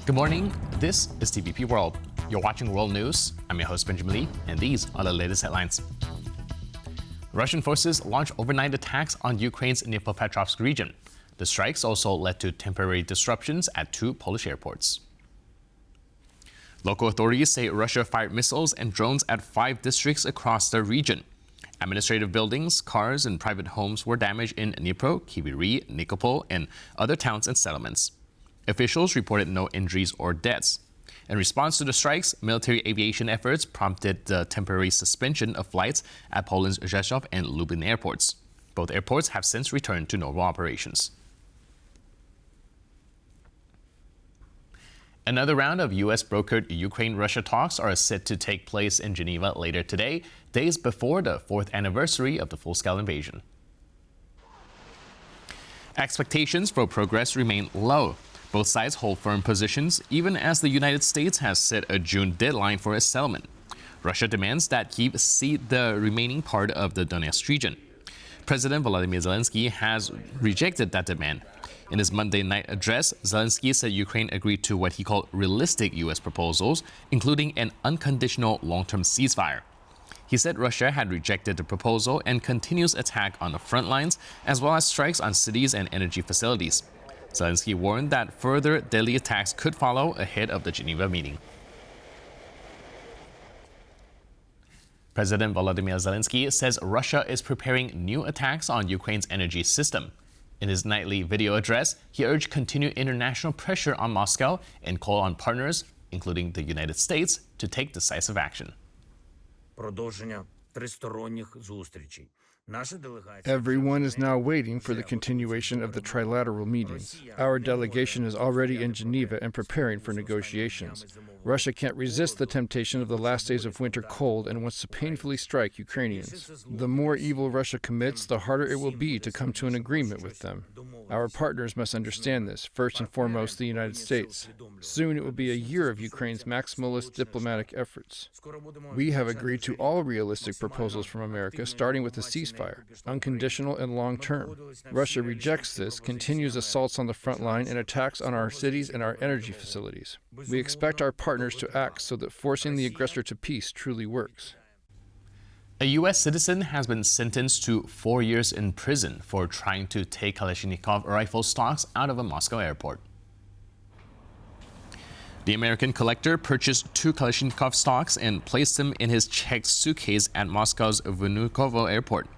Good morning, this is TVP World. You're watching World News. I'm your host Benjamin Lee, and these are the latest headlines. Russian forces launched overnight attacks on Ukraine's Dnipropetrovsk region. The strikes also led to temporary disruptions at two Polish airports. Local authorities say Russia fired missiles and drones at 5 districts across the region. Administrative buildings, cars, and private homes were damaged in Dnipro, Kiviri, Vnukovo, and other towns and settlements. Officials reported no injuries or deaths. In response to the strikes, military aviation efforts prompted the temporary suspension of flights at Poland's Rzeszów and Lublin airports. Both airports have since returned to normal operations. Another round of U.S.-brokered Ukraine-Russia talks are set to take place in Geneva later today, days before the 4th anniversary of the full-scale invasion. Expectations for progress remain low. Both sides hold firm positions, even as the United States has set a June deadline for a settlement. Russia demands that Kyiv cede the remaining part of the Donetsk region. President Volodymyr Zelenskyy has rejected that demand. In his Monday night address, Zelenskyy said Ukraine agreed to what he called realistic U.S. proposals, including an unconditional long-term ceasefire. He said Russia had rejected the proposal and continues attack on the front lines, as well as strikes on cities and energy facilities. Zelenskyy warned that further deadly attacks could follow ahead of the Geneva meeting. President Volodymyr Zelenskyy says Russia is preparing new attacks on Ukraine's energy system. In his nightly video address, he urged continued international pressure on Moscow and called on partners, including the United States, to take decisive action. Everyone is now waiting for the continuation of the trilateral meetings. Our delegation is already in Geneva and preparing for negotiations. Russia can't resist the temptation of the last days of winter cold and wants to painfully strike Ukrainians. The more evil Russia commits, the harder it will be to come to an agreement with them. Our partners must understand this, first and foremost the United States. Soon it will be a year of Ukraine's maximalist diplomatic efforts. We have agreed to all realistic proposals from America, starting with a ceasefire, unconditional and long-term. Russia rejects this, continues assaults on the front line, and attacks on our cities and our energy facilities. We expect our partners to act so that forcing the aggressor to peace truly works. A U.S. citizen has been sentenced to 4 years in prison for trying to take Kalashnikov rifle stocks out of a Moscow airport. The American collector purchased 2 Kalashnikov stocks and placed them in his checked suitcase at Moscow's Vnukovo airport.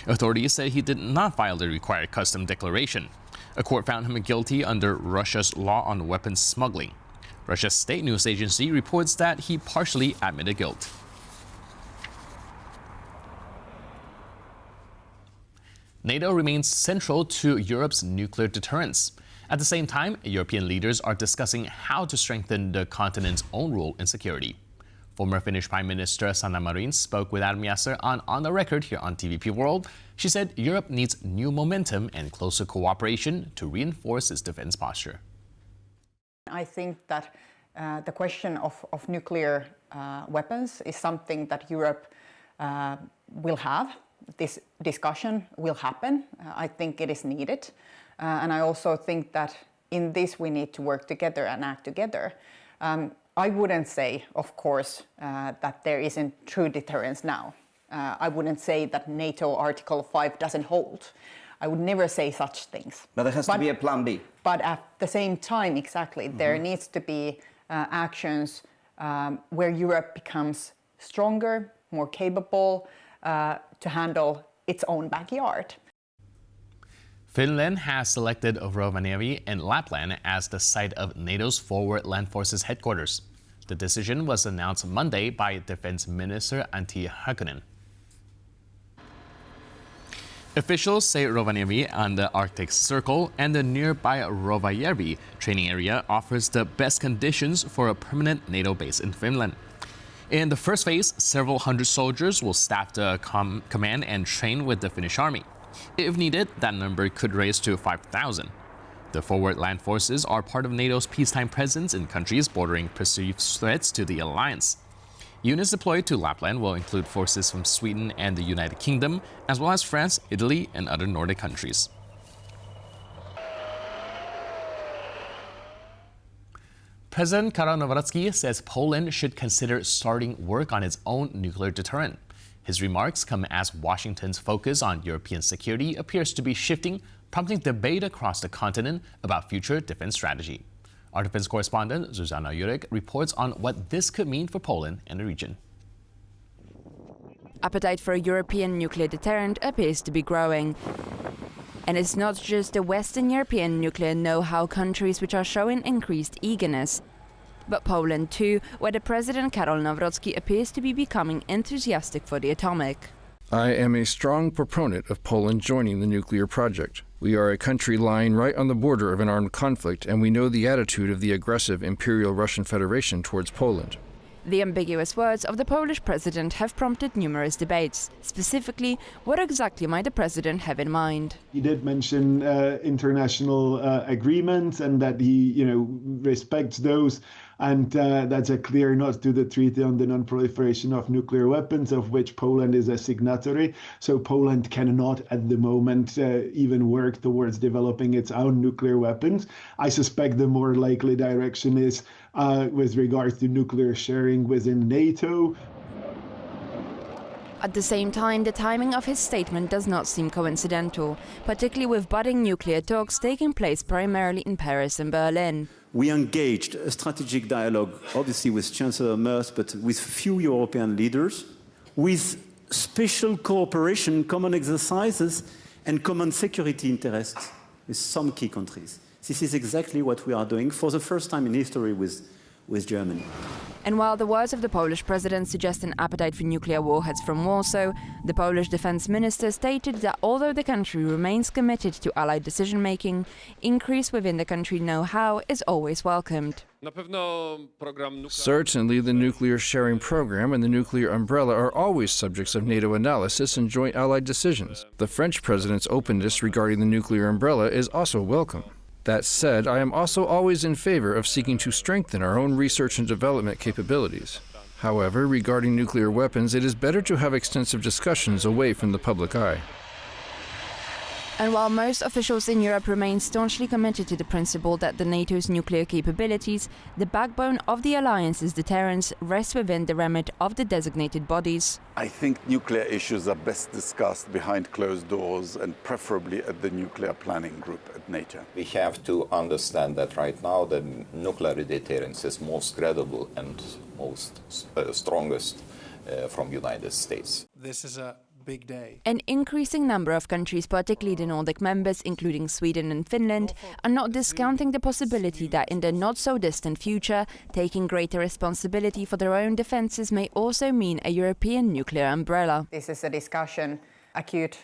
Authorities say he did not file the required custom declaration. A court found him guilty under Russia's law on weapons smuggling. Russia's state news agency reports that he partially admitted guilt. NATO remains central to Europe's nuclear deterrence. At the same time, European leaders are discussing how to strengthen the continent's own role in security. Former Finnish Prime Minister Sanna Marin spoke with Adam Yasser on the record here on TVP World. She said Europe needs new momentum and closer cooperation to reinforce its defense posture. I think that the question of nuclear weapons is something that Europe will have. This discussion will happen. I think it is needed. And I also think that in this we need to work together and act together. I wouldn't say, of course, that there isn't true deterrence now. I wouldn't say that NATO Article 5 doesn't hold. I would never say such things. But there has to be a plan B. But at the same time, exactly, there needs to be actions where Europe becomes stronger, more capable to handle its own backyard. Finland has selected Rovaniemi and Lapland as the site of NATO's forward land forces headquarters. The decision was announced Monday by Defense Minister Antti Häkkänen. Officials say Rovaniemi on the Arctic Circle and the nearby Rovajärvi training area offers the best conditions for a permanent NATO base in Finland. In the first phase, several hundred soldiers will staff the command and train with the Finnish army. If needed, that number could raise to 5,000. The forward land forces are part of NATO's peacetime presence in countries bordering perceived threats to the alliance. Units deployed to Lapland will include forces from Sweden and the United Kingdom, as well as France, Italy, and other Nordic countries. President Kalashnikov says Poland should consider starting work on its own nuclear deterrent. His remarks come as Washington's focus on European security appears to be shifting, prompting debate across the continent about future defense strategy. Our defense correspondent, Zuzana Jurek, reports on what this could mean for Poland and the region. Appetite for a European nuclear deterrent appears to be growing. And it's not just the Western European nuclear know-how countries which are showing increased eagerness, but Poland too, where the President Karol Nawrocki appears to be becoming enthusiastic for the atomic. I am a strong proponent of Poland joining the nuclear project. We are a country lying right on the border of an armed conflict, and we know the attitude of the aggressive Imperial Russian Federation towards Poland. The ambiguous words of the Polish president have prompted numerous debates. Specifically, what exactly might the president have in mind? He did mention international agreements and that he, respects those. And that's a clear nod to the Treaty on the Non-Proliferation of Nuclear Weapons, of which Poland is a signatory. So Poland cannot, at the moment, even work towards developing its own nuclear weapons. I suspect the more likely direction is with regards to nuclear sharing within NATO. At the same time, the timing of his statement does not seem coincidental, particularly with budding nuclear talks taking place primarily in Paris and Berlin. We engaged a strategic dialogue, obviously with Chancellor Merz, but with few European leaders, with special cooperation, common exercises, and common security interests with some key countries. This is exactly what we are doing for the first time in history with Germany. And while the words of the Polish president suggest an appetite for nuclear warheads from Warsaw, the Polish defense minister stated that although the country remains committed to allied decision-making, increase within the country know-how is always welcomed. Certainly, the nuclear sharing program and the nuclear umbrella are always subjects of NATO analysis and joint allied decisions. The French president's openness regarding the nuclear umbrella is also welcome. That said, I am also always in favor of seeking to strengthen our own research and development capabilities. However, regarding nuclear weapons, it is better to have extensive discussions away from the public eye. And while most officials in Europe remain staunchly committed to the principle that the NATO's nuclear capabilities, the backbone of the alliance's deterrence, rests within the remit of the designated bodies. I think nuclear issues are best discussed behind closed doors and preferably at the nuclear planning group at NATO. We have to understand that right now the nuclear deterrence is most credible and most strongest from the United States. This is a big day. An increasing number of countries, particularly the Nordic members, including Sweden and Finland, are not discounting the possibility that in the not-so-distant future, taking greater responsibility for their own defences may also mean a European nuclear umbrella. This is a discussion, acute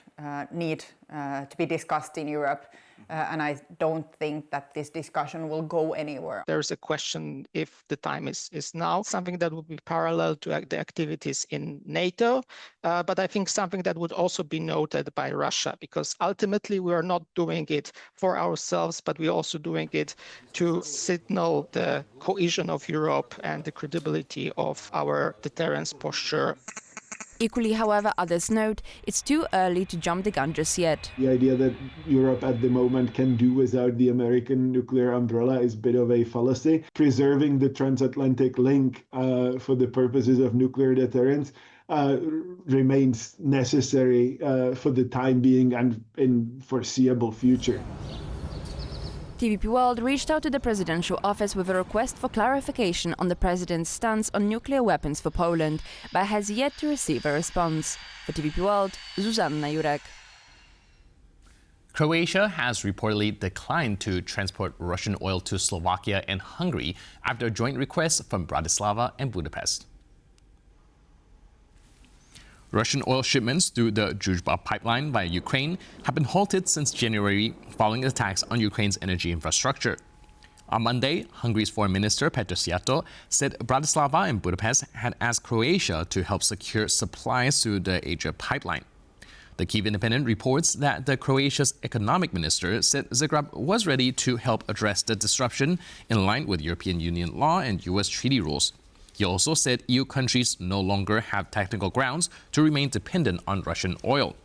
need to be discussed in Europe. And I don't think that this discussion will go anywhere. There's a question if the time is now, something that would be parallel to the activities in NATO, but I think something that would also be noted by Russia, because ultimately we are not doing it for ourselves, but we're also doing it to signal the cohesion of Europe and the credibility of our deterrence posture. Equally, however, others note it's too early to jump the gun just yet. The idea that Europe at the moment can do without the American nuclear umbrella is a bit of a fallacy. Preserving the transatlantic link for the purposes of nuclear deterrence remains necessary for the time being and in foreseeable future. TVP World reached out to the presidential office with a request for clarification on the president's stance on nuclear weapons for Poland, but has yet to receive a response. For TVP World, Zuzana Jurek. Croatia has reportedly declined to transport Russian oil to Slovakia and Hungary after a joint request from Bratislava and Budapest. Russian oil shipments through the Druzhba pipeline via Ukraine have been halted since January following attacks on Ukraine's energy infrastructure. On Monday, Hungary's Foreign Minister Petr Szijjártó said Bratislava and Budapest had asked Croatia to help secure supplies through the Adria pipeline. The Kyiv Independent reports that the Croatia's economic minister said Zagreb was ready to help address the disruption in line with European Union law and U.S. treaty rules. He also said EU countries no longer have technical grounds to remain dependent on Russian oil.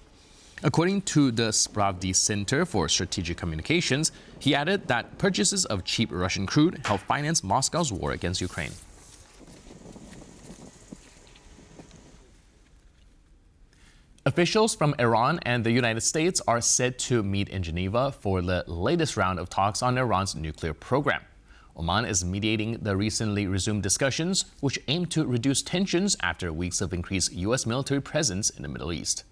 According to the Spravdy Center for Strategic Communications, he added that purchases of cheap Russian crude help finance Moscow's war against Ukraine. Officials from Iran and the United States are set to meet in Geneva for the latest round of talks on Iran's nuclear program. Oman is mediating the recently resumed discussions, which aim to reduce tensions after weeks of increased U.S. military presence in the Middle East.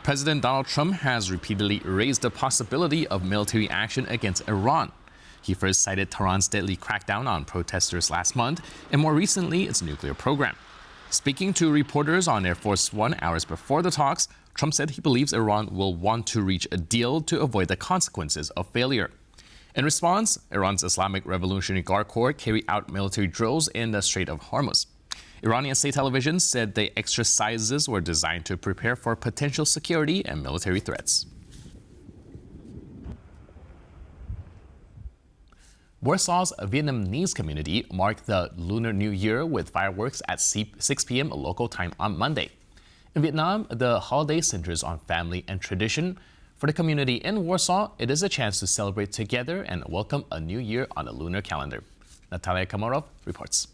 President Donald Trump has repeatedly raised the possibility of military action against Iran. He first cited Tehran's deadly crackdown on protesters last month, and more recently, its nuclear program. Speaking to reporters on Air Force One hours before the talks, Trump said he believes Iran will want to reach a deal to avoid the consequences of failure. In response, Iran's Islamic Revolutionary Guard Corps carried out military drills in the Strait of Hormuz. Iranian state television said the exercises were designed to prepare for potential security and military threats. Warsaw's Vietnamese community marked the Lunar New Year with fireworks at 6 p.m. local time on Monday. In Vietnam, the holiday centers on family and tradition. For the community in Warsaw, it is a chance to celebrate together and welcome a new year on the lunar calendar. Natalia Komarov reports.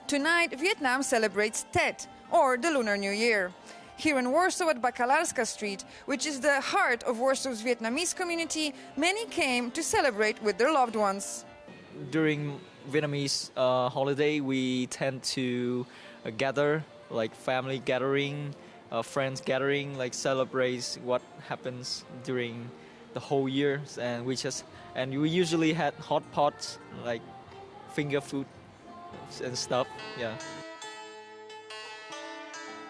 Tonight, Vietnam celebrates Tet, or the Lunar New Year. Here in Warsaw at Bakalarska Street, which is the heart of Warsaw's Vietnamese community, many came to celebrate with their loved ones. During Vietnamese holiday, we tend to gather, like family gathering, friends gathering, like celebrate what happens during the whole year, and we usually had hot pots, like finger food and stuff, yeah.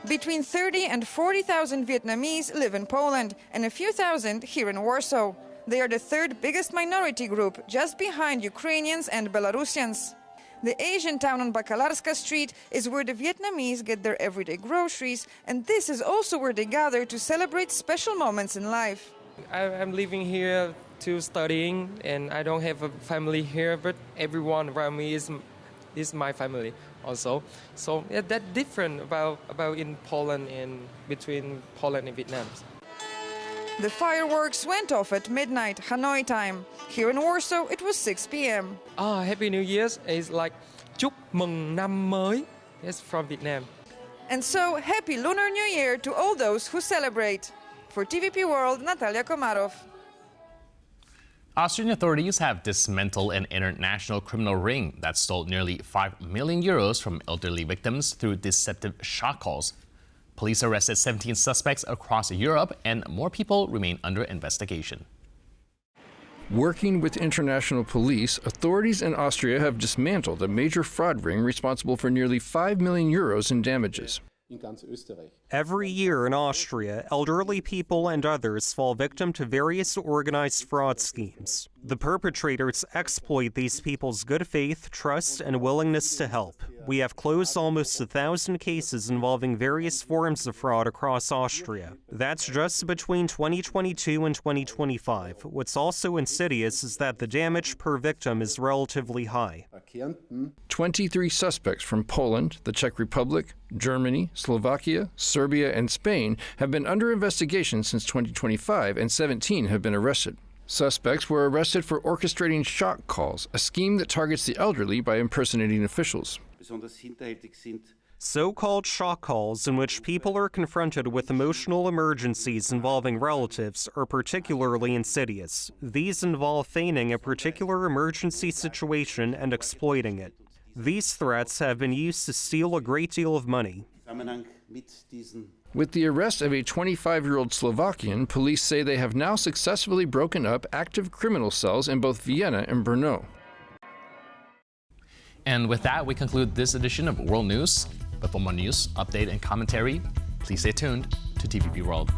Between 30 and 40,000 Vietnamese live in Poland and a few thousand here in Warsaw. They are the third biggest minority group, just behind Ukrainians and Belarusians. The Asian town on Bakalarska Street is where the Vietnamese get their everyday groceries, and this is also where they gather to celebrate special moments in life. I'm living here to studying, and I don't have a family here, but everyone around me is my family also. So yeah, that's different about in Poland and between Poland and Vietnam. The fireworks went off at midnight, Hanoi time. Here in Warsaw, it was 6 p.m. Happy New Year's is like chúc mừng năm mới. It's from Vietnam. And so, Happy Lunar New Year to all those who celebrate. For TVP World, Natalia Komarov. Austrian authorities have dismantled an international criminal ring that stole nearly 5 million euros from elderly victims through deceptive shock calls. Police arrested 17 suspects across Europe, and more people remain under investigation. Working with international police, authorities in Austria have dismantled a major fraud ring responsible for nearly 5 million euros in damages. Every year in Austria, elderly people and others fall victim to various organized fraud schemes. The perpetrators exploit these people's good faith, trust, and willingness to help. We have closed almost 1,000 cases involving various forms of fraud across Austria. That's just between 2022 and 2025. What's also insidious is that the damage per victim is relatively high. 23 suspects from Poland, the Czech Republic, Germany, Slovakia, Serbia, and Spain have been under investigation since 2025, and 17 have been arrested. Suspects were arrested for orchestrating shock calls, a scheme that targets the elderly by impersonating officials. So-called shock calls, in which people are confronted with emotional emergencies involving relatives, are particularly insidious. These involve feigning a particular emergency situation and exploiting it. These threats have been used to steal a great deal of money. With the arrest of a 25-year-old Slovakian, police say they have now successfully broken up active criminal cells in both Vienna and Brno. And with that, we conclude this edition of World News. But for more news, update, and commentary, please stay tuned to TVP World.